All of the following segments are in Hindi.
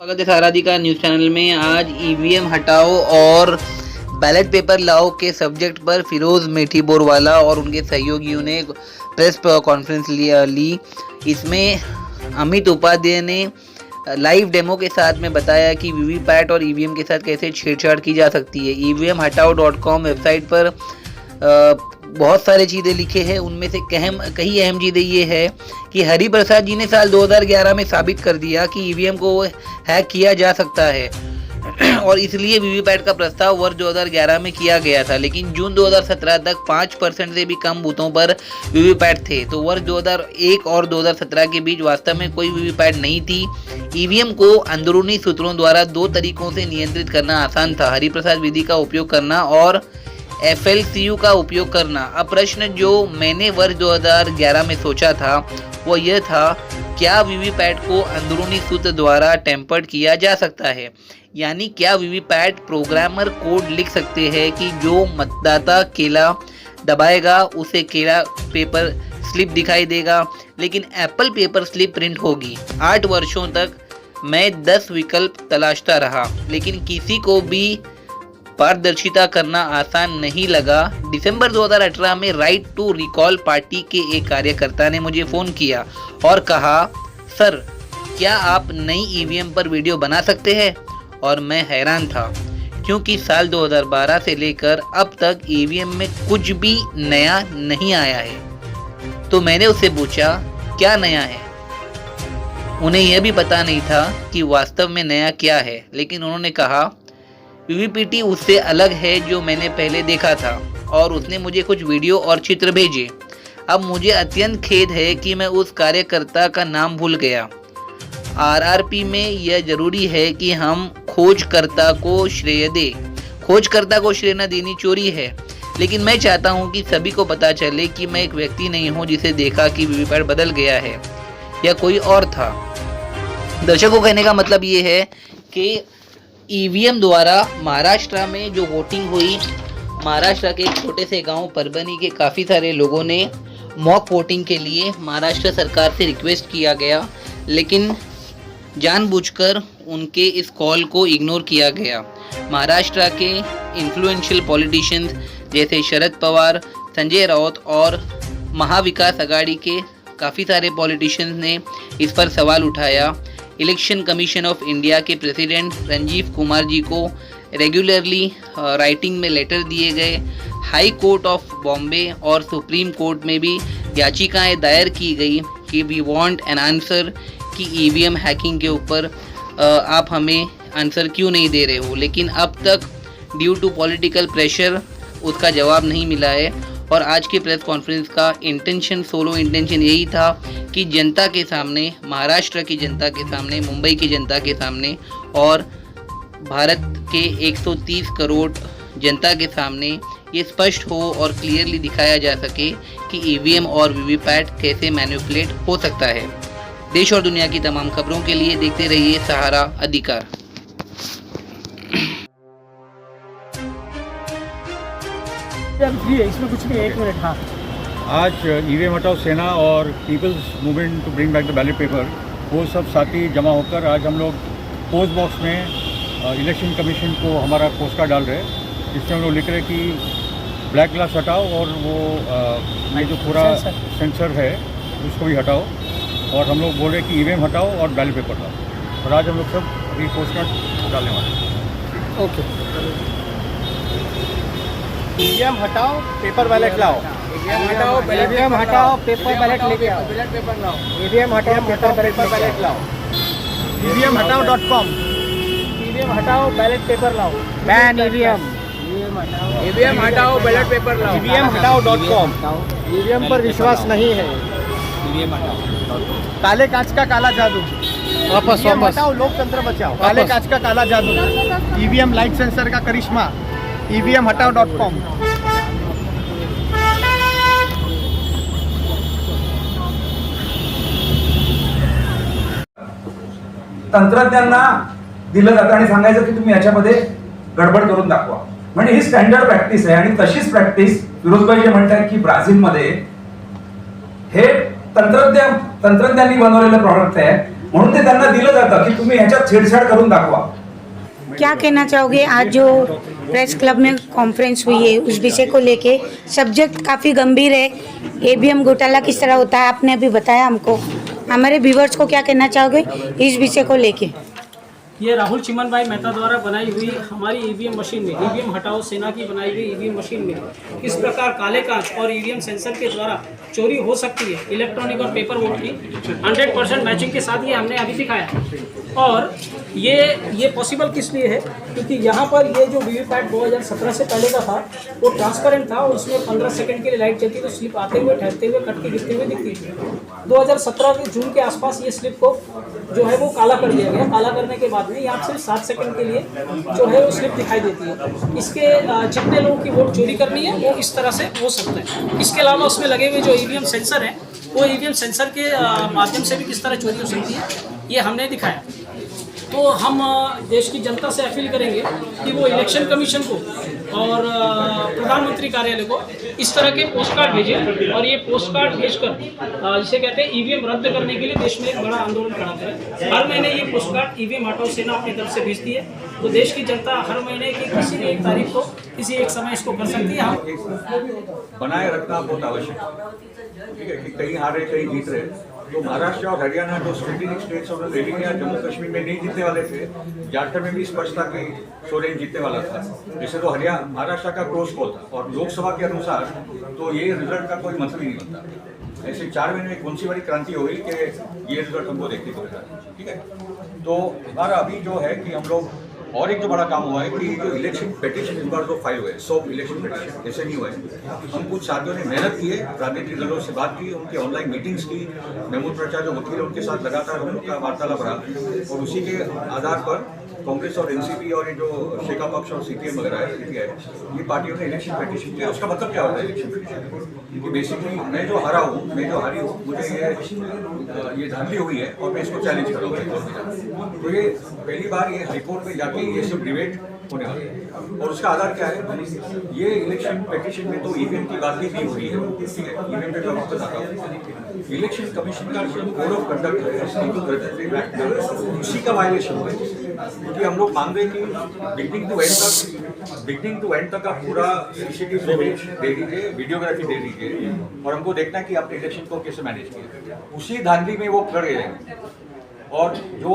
स्वागत है साराधिका न्यूज़ चैनल में। आज ईवीएम हटाओ और बैलेट पेपर लाओ के सब्जेक्ट पर फिरोज मेठी बोरवाला और उनके सहयोगियों ने प्रेस कॉन्फ्रेंस ली। इसमें अमित उपाध्याय ने लाइव डेमो के साथ में बताया कि वीवीपैट और ईवीएम के साथ कैसे छेड़छाड़ की जा सकती है। evmhatao.com वेबसाइट पर बहुत सारी चीज़ें लिखे हैं। उनमें से कई अहम चीज़ें ये है कि हरिप्रसाद जी ने साल 2011 में साबित कर दिया कि ईवीएम को हैक किया जा सकता है और इसलिए वीवीपैट का प्रस्ताव वर्ष 2011 में किया गया था, लेकिन जून 2017 तक 5% से भी कम बूथों पर वीवीपैट थे। तो वर्ष 2001 और 2017 के बीच वास्तव में कोई वीवीपैट नहीं थी। ईवीएम को अंदरूनी सूत्रों द्वारा दो तरीकों से नियंत्रित करना आसान था, हरिप्रसाद विधि का उपयोग करना और FLCU का उपयोग करना। अब प्रश्न जो मैंने वर्ष 2011 में सोचा था वो यह था, क्या वीवीपैट को अंदरूनी सूत्र द्वारा टेम्पर्ड किया जा सकता है? यानी क्या वीवीपैट प्रोग्रामर कोड लिख सकते हैं कि जो मतदाता केला दबाएगा उसे केला पेपर स्लिप दिखाई देगा, लेकिन एप्पल पेपर स्लिप प्रिंट होगी। 8 वर्षों तक मैं 10 विकल्प तलाशता रहा, लेकिन किसी को भी पारदर्शिता करना आसान नहीं लगा। दिसंबर 2018 में राइट टू रिकॉल पार्टी के एक कार्यकर्ता ने मुझे फ़ोन किया और कहा, सर क्या आप नई ईवीएम पर वीडियो बना सकते हैं? और मैं हैरान था, क्योंकि साल 2012 से लेकर अब तक ईवीएम में कुछ भी नया नहीं आया है। तो मैंने उससे पूछा, क्या नया है? उन्हें यह भी पता नहीं था कि वास्तव में नया क्या है, लेकिन उन्होंने कहा, वीवीपीटी उससे अलग है जो मैंने पहले देखा था, और उसने मुझे कुछ वीडियो और चित्र भेजे। अब मुझे अत्यंत खेद है कि मैं उस कार्यकर्ता का नाम भूल गया। आरआरपी में यह जरूरी है कि हम खोजकर्ता को श्रेय दें। खोजकर्ता को श्रेय न देनी चोरी है, लेकिन मैं चाहता हूं कि सभी को पता चले कि मैं एक व्यक्ति नहीं हूं जिसे देखा कि वीवीपैट बदल गया है या कोई और था। दर्शकों को कहने का मतलब ये है कि ईवीएम द्वारा महाराष्ट्र में जो वोटिंग हुई, महाराष्ट्र के एक छोटे से गांव परभनी के काफ़ी सारे लोगों ने मॉक वोटिंग के लिए महाराष्ट्र सरकार से रिक्वेस्ट किया गया, लेकिन जानबूझकर उनके इस कॉल को इग्नोर किया गया। महाराष्ट्र के इन्फ्लुएंशियल पॉलिटिशियंस जैसे शरद पवार, संजय राउत और महाविकास आघाड़ी के काफ़ी सारे पॉलिटिशियंस ने इस पर सवाल उठाया। इलेक्शन कमीशन ऑफ इंडिया के प्रेसिडेंट संजीव कुमार जी को रेगुलरली राइटिंग में लेटर दिए गए। हाई कोर्ट ऑफ बॉम्बे और सुप्रीम कोर्ट में भी याचिकाएं दायर की गई कि वी वांट एन आंसर कि ईवीएम हैकिंग के ऊपर आप हमें आंसर क्यों नहीं दे रहे हो, लेकिन अब तक ड्यू टू पॉलिटिकल प्रेशर उसका जवाब नहीं मिला है। और आज के प्रेस कॉन्फ्रेंस का सोलो इंटेंशन यही था कि जनता के सामने, महाराष्ट्र की जनता के सामने, मुंबई की जनता के सामने और भारत के 130 करोड़ जनता के सामने ये स्पष्ट हो और क्लियरली दिखाया जा सके कि ईवीएम और वीवीपैट कैसे मैनिपुलेट हो सकता है। देश और दुनिया की तमाम खबरों के लिए देखते रहिए सहारा अधिकार। इसमें कुछ नहीं, 1 मिनट। हाँ, आज ईवीएम हटाओ सेना और peoples movement to bring back the ballot paper, वो सब साथी जमा होकर आज हम लोग पोस्ट बॉक्स में इलेक्शन कमीशन को हमारा पोस्ट कार्ड डाल रहे हैं, जिसमें हम लोग लिख रहे हैं कि ब्लैक ग्लास हटाओ और वो ये जो पूरा सेंसर है उसको भी हटाओ, और हम लोग बोल रहे हैं कि ईवीएम हटाओ और बैलेट पेपर लाओ। और आज हम लोग सब अभी पोस्ट कार्ड डालने वाले हैं। ओके। ईवीएम हटाओ, पेपर बैलेट लाओ। ईवीएम हटाओ, पेपर बैलेट लेके आओ। बैलेट पेपर लाओ। ईवीएम हटाओ, पेपर बैलेट लाओ। evmhatao.com। ईवीएम हटाओ, बैलेट पेपर लाओ। Ban EVM. ईवीएम हटाओ, बैलेट पेपर लाओ। evmhatao.com। ईवीएम पर विश्वास नहीं है। ईवीएम हटाओ। काले कांच का काला जादू। वापस हटाओ, लोकतंत्र बचाओ। काले कांच का काला जादू, ईवीएम लाइट सेंसर का करिश्मा, evmhatao.com। तंत्रज्ञांना दिलं जातं आणि सांगायचं की तुम्ही याच्यामध्ये गडबड करून दाखवा, म्हणजे ही स्टँडर्ड प्रॅक्टिस आहे। आणि तशीच प्रॅक्टिस फिरोजभाई जे म्हणतात की ब्राझीलमध्ये हे तंत्रज्ञांनी बनवलेलं प्रॉडक्ट आहे म्हणून ते त्यांना दिलं जातं की तुम्ही ह्याच्यात छेडछाड करून दाखवा. क्या कहना चाहोगे आज जो प्रेस क्लब में कॉन्फ्रेंस हुई है उस विषय को लेके? सब्जेक्ट काफ़ी गंभीर है, ईवीएम घोटाला किस तरह होता है आपने अभी बताया हमको, हमारे व्यूवर्स को क्या कहना चाहोगे इस विषय को लेके? ये राहुल चिमन भाई मेहता द्वारा बनाई हुई हमारी ईवीएम मशीन में, ईवीएम हटाओ सेना की बनाई हुई ईवीएम मशीन में किस प्रकार काले कांच और ईवीएम सेंसर के द्वारा चोरी हो सकती है इलेक्ट्रॉनिक और पेपर वोट की 100% मैचिंग के साथ ये हमने अभी दिखाया। और ये पॉसिबल किस लिए है क्योंकि यहाँ पर ये जो वीवीपैट 2017 से पहले का था वो ट्रांसपेरेंट था और उसमें 15 सेकंड के लिए लाइट चलती तो स्लिप आते हुए, ठहरते हुए, कट के गिरते हुए दिखती थी। 2017 के जून के आसपास ये स्लिप को जो है वो काला कर दिया गया। काला करने के बाद में यहाँ सिर्फ 7 सेकंड के लिए जो है वो स्लिप दिखाई देती है। इसके जितने लोगों की वोट चोरी करनी है वो इस तरह से हो सकता है। इसके अलावा उसमें लगे हुए जो ईवीएम सेंसर हैं वो ईवीएम सेंसर के माध्यम से भी किस तरह चोरी हो सकती है ये हमने दिखाया। तो हम देश की जनता से अपील करेंगे कि वो इलेक्शन कमीशन को और प्रधानमंत्री कार्यालय को इस तरह के पोस्ट कार्ड भेजें और ये पोस्ट कार्ड भेजकर जिसे कहते हैं ईवीएम रद्द करने के लिए देश में एक बड़ा आंदोलन खड़ा करें। हर महीने ये पोस्ट कार्ड ईवीएम हटाओ सेना अपनी तरफ से भेजती है तो देश की जनता हर महीने की किसी भी एक तारीख को किसी एक समय इसको कर सकती है। बनाए रखना बहुत आवश्यक है, ठीक है, कि कहीं हारे कहीं जीत रहे। तो महाराष्ट्र और हरियाणा जो स्ट्रेटेजिक स्टेट्स और दिल्ली या जम्मू कश्मीर में नहीं जीतने वाले थे, झारखंड में भी स्पष्ट था कि सोरेन जीतने वाला था। जैसे तो महाराष्ट्र का क्लोज कॉल था और लोकसभा के अनुसार तो ये रिजल्ट का कोई मतलब ही नहीं बनता। ऐसे 4 महीने में कौन सी बड़ी क्रांति हो गई कि ये रिजल्ट हमको देखने को मिला, ठीक है। तो हमारा अभी जो है कि हम लोग और एक जो बड़ा काम हुआ है कि जो इलेक्शन पिटीशन इस बार जो फाइल हुए 100 इलेक्शन पिटीशन ऐसे नहीं हुए। हम कुछ साथियों ने मेहनत की है, राजनीतिक दलों से बात की, उनके ऑनलाइन मीटिंग्स की, महमूद प्रचार जो वकील उनके साथ लगातार हम लोग का वार्तालाप रहा और उसी के आधार पर कांग्रेस और एनसीपी और ये जो शेखा पक्ष और सीपीएम वगैरह है ये पार्टियों ने इलेक्शन पिटीशन किया। उसका मतलब क्या होता है इलेक्शन पिटीशन कि बेसिकली मैं जो हारा हूँ, मैं जो हारी हूँ, मुझे ये धांधली हुई है और मैं इसको चैलेंज करूँगा। तो ये पहली बार ये हाईकोर्ट में जाके ये सब डिबेट होने वाले हैं। और उसका आधार क्या है, ये इलेक्शन पिटीशन में तो ईवीएम की बात भी हो रही है, ठीक है। ईवीएम पे मैं वापस आता हूँ। इलेक्शन कमीशन का जो कोड ऑफ कंडक्ट है उसी का वायलेशन हुआ है, क्योंकि हम लोग मान रहे हैं कि बिगनिंग टू एंड तक का पूरा सीसीटीवी फुटेज दे दीजिए, वीडियोग्राफी दे दीजिए और हमको देखना है कि आपने इलेक्शन को कैसे मैनेज किया। उसी धांधली में वो कर रहे हैं। और जो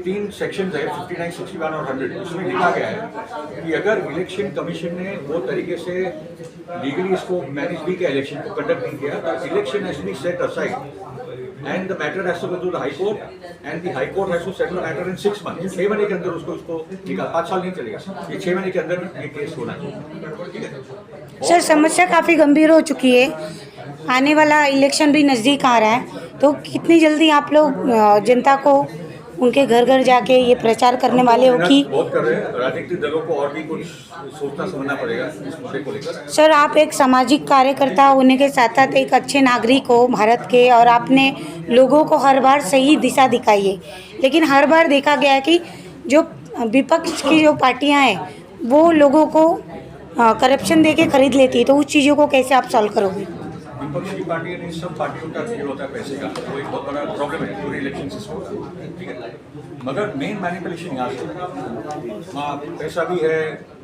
3 सेक्शन है 59, 61 और 100 उसमें लिखा गया है कि अगर इलेक्शन कमीशन ने वो तरीके से लीगली इसको मैनेज भी किया, इलेक्शन को कंडक्ट नहीं किया, तो election has be set aside and the matter has to go to the high court and the high court has to settle the matter in 6 months. 6 महीने के अंदर उसको निकाल, 5 साल नहीं चलेगा, ये 6 महीने के अंदर ये केस होना चाहिए, ठीक है। सर समस्या काफ़ी गंभीर हो चुकी है, आने वाला इलेक्शन भी नज़दीक आ रहा है, तो कितनी जल्दी आप लोग जनता को उनके घर घर जाके ये प्रचार करने वाले हो कि बहुत कर रहे हैं। राजनीतिक दलों को और भी कुछ सोचना समझना पड़ेगा इस मुद्दे को लेकर। सर आप एक सामाजिक कार्यकर्ता होने के साथ साथ एक अच्छे नागरिक हो भारत के और आपने लोगों को हर बार सही दिशा दिखाई है, लेकिन हर बार देखा गया है कि जो विपक्ष की जो पार्टियां हैं वो लोगों को करप्शन दे के खरीद लेती है, तो उस चीज़ों को कैसे आप सॉल्व करोगे? विपक्ष की पार्टी नहीं, सब पार्टियों का खेल होता है पैसे का, वो एक बहुत बड़ा प्रॉब्लम है पूरे इलेक्शन सिस्टम का, ठीक है। मगर मेन मैनिपुलेशन यहाँ से वहाँ पैसा भी है,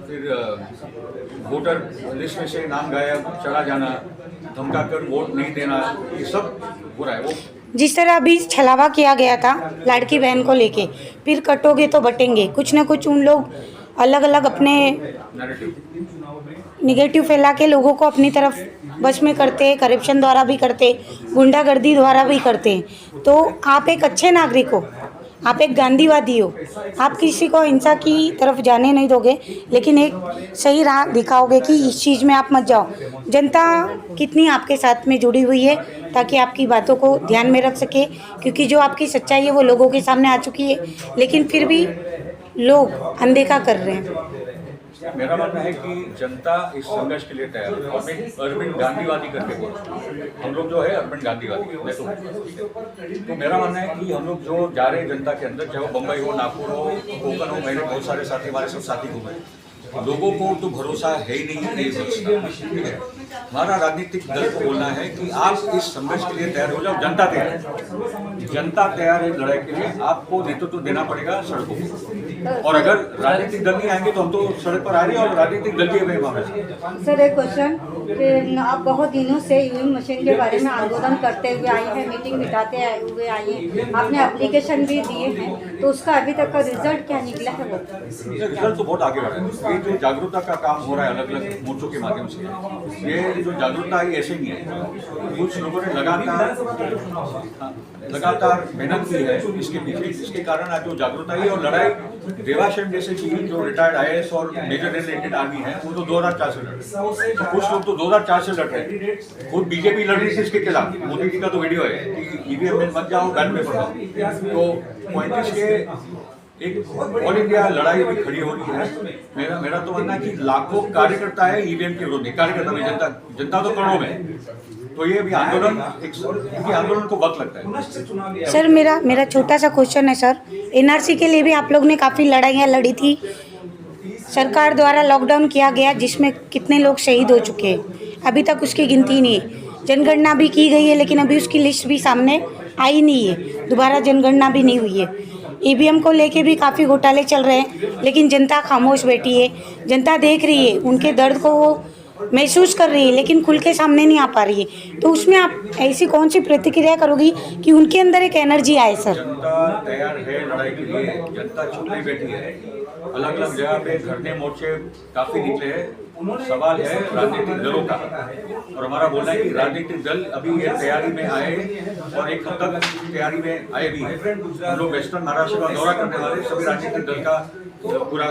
फिर वोटर लिस्ट में से नाम गायब, चला जाना, धमका कर वोट नहीं देना, ये सब बुरा है। वो जिस तरह अभी छलावा किया गया था लाड़की बहन को लेके, फिर कटोगे तो बटेंगे, कुछ ना कुछ उन लोग अलग अलग अपने निगेटिव फैला के लोगों को अपनी तरफ बस में करते हैं, करप्शन द्वारा भी करते, गुंडागर्दी द्वारा भी करते हैं। तो आप एक अच्छे नागरिक हो, आप एक गांधीवादी हो, आप किसी को हिंसा की तरफ जाने नहीं दोगे, लेकिन एक सही राह दिखाओगे कि इस चीज़ में आप मत जाओ। जनता कितनी आपके साथ में जुड़ी हुई है ताकि आपकी बातों को ध्यान में रख सके, क्योंकि जो आपकी सच्चाई है वो लोगों के सामने आ चुकी है, लेकिन फिर भी लोग अनदेखा कर रहे हैं। मेरा मानना है कि जनता इस संघर्ष के लिए तैयार है और मैं अरविंद गांधीवादी करके बोल रहा हूँ। हम लोग जो है अरविंद गांधीवादी मैं तो मेरा मानना है कि हम लोग जो जा रहे हैं जनता के अंदर, चाहे वो बम्बई हो, नागपुर हो, कोकण हो, मैंने बहुत सारे साथी, हमारे सब साथी घूमे, लोगों को तो भरोसा है ही नहीं एक पक्ष का, ठीक है। हमारा राजनीतिक दल को बोलना है कि आप इस संघर्ष के लिए तैयार हो जाओ, जनता तैयार है, जनता तैयार है लड़ाई के लिए, आपको नेतृत्व देना पड़ेगा सड़कों पर। और अगर राजनीतिक दल नहीं आएंगे तो हम तो सड़क पर आ रहे हैं और राजनीतिक दल के मामले। सर एक क्वेश्चन कि आप बहुत दिनों से ईवीएम मशीन के बारे में आंदोलन करते हुए आए हैं, मीटिंग बिठाते हुए आए हैं, आपने एप्लीकेशन भी दिए हैं, तो उसका अभी तक का रिजल्ट क्या निकला है? वो रिजल्ट तो बहुत आगे बढ़ा है। ये जो जागरूकता का काम हो रहा है अलग अलग मोर्चों के माध्यम से, ये जो जागरूकता है ऐसे नहीं है। कुछ लोगों ने लगातार मेहनत की है इसके पीछे, जिसके कारण आज जो जागरूकता है और लड़ाई देवाशरण जैसे चीज जो रिटायर्ड IAS और मेजर इंडियन आर्मी है वो तो 2004 से लड़ रहे हैं। कुछ लोग तो 2004 से लड़ रहे हैं। खुद बीजेपी लड़ रही थी इसके खिलाफ। मोदी जी का तो वीडियो है कि ईवीएम में मत जाओ, बैलेट पेपर जाओ। तो 35 के एक ऑल इंडिया लड़ाई भी खड़ी हो रही है। मेरा तो मानना है कि लाखों कार्यकर्ता है ईवीएम के विरोध, कार्यकर्ता में जनता तो करोड़ों में। तो ये भी आंदोलन आंदोलन को वक्त लगता है। सर मेरा छोटा सा क्वेश्चन है सर, NRC के लिए भी आप लोग ने काफ़ी लड़ाइयाँ लड़ी थी, सरकार द्वारा लॉकडाउन किया गया जिसमें कितने लोग शहीद हो चुके हैं, अभी तक उसकी गिनती नहीं है। जनगणना भी की गई है लेकिन अभी उसकी लिस्ट भी सामने आई नहीं है, दोबारा जनगणना भी नहीं हुई है। EVM को लेके भी काफ़ी घोटाले चल रहे हैं लेकिन जनता खामोश बैठी है, जनता देख रही है, उनके दर्द को वो महसूस कर रही है लेकिन खुल के सामने नहीं आ पा रही है। तो उसमें आप ऐसी कौन सी प्रतिक्रिया करोगी कि उनके अंदर एक एनर्जी आए? सर जनता तैयार है लड़ाई के लिए, जनता चुप नहीं बैठी है। अलग अलग जगह पे धरने मोर्चे काफी निकले हैं। सवाल है राजनीतिक दलों का, और हमारा बोलना है कि राजनीतिक दल अभी ये तैयारी में आए और एक हद तक तैयारी में आए भी हैं। हम लोग वेस्टर्न महाराष्ट्र का दौरा करने वाले सभी राजनीतिक दल का पूरा